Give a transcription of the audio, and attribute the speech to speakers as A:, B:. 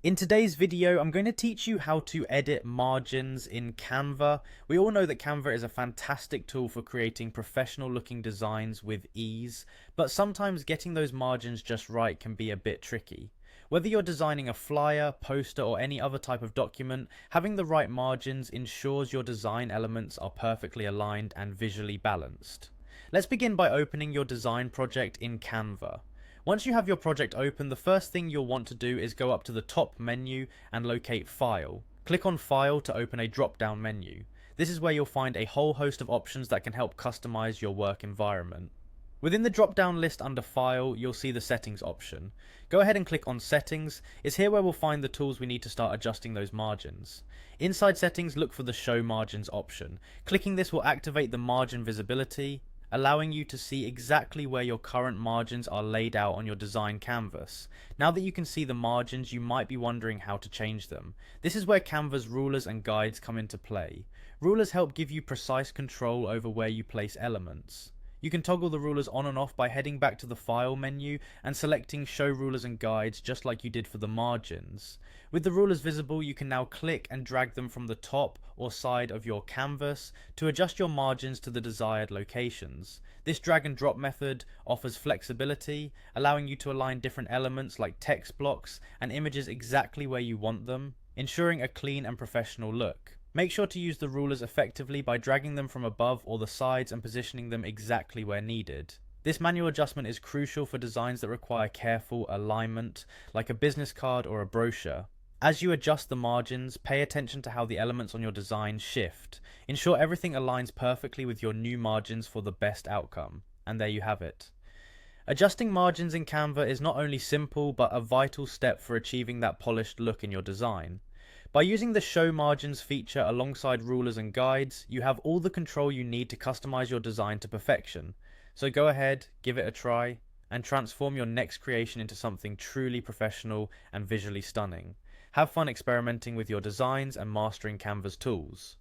A: In today's video, I'm going to teach you how to edit margins in Canva. We all know that Canva is a fantastic tool for creating professional looking designs with ease, but sometimes getting those margins just right can be a bit tricky. Whether you're designing a flyer, poster, or any other type of document, having the right margins ensures your design elements are perfectly aligned and visually balanced. Let's begin by opening your design project in Canva. Once you have your project open, the first thing you'll want to do is go up to the top menu and locate File. Click on File to open a drop-down menu. This is where you'll find a whole host of options that can help customize your work environment. Within the drop-down list under File, you'll see the Settings option. Go ahead and click on Settings. It's here where we'll find the tools we need to start adjusting those margins. Inside Settings, look for the Show Margins option. Clicking this will activate the margin visibility, allowing you to see exactly where your current margins are laid out on your design canvas. Now that you can see the margins, you might be wondering how to change them. This is where Canva's rulers and guides come into play. Rulers help give you precise control over where you place elements. You can toggle the rulers on and off by heading back to the File menu and selecting Show Rulers and Guides just like you did for the margins. With the rulers visible, you can now click and drag them from the top or side of your canvas to adjust your margins to the desired locations. This drag and drop method offers flexibility, allowing you to align different elements like text blocks and images exactly where you want them, ensuring a clean and professional look. Make sure to use the rulers effectively by dragging them from above or the sides and positioning them exactly where needed. This manual adjustment is crucial for designs that require careful alignment, like a business card or a brochure. As you adjust the margins, pay attention to how the elements on your design shift. Ensure everything aligns perfectly with your new margins for the best outcome. And there you have it. Adjusting margins in Canva is not only simple, but a vital step for achieving that polished look in your design. By using the Show Margins feature alongside rulers and guides, you have all the control you need to customize your design to perfection. So go ahead, give it a try, and transform your next creation into something truly professional and visually stunning. Have fun experimenting with your designs and mastering Canva's tools.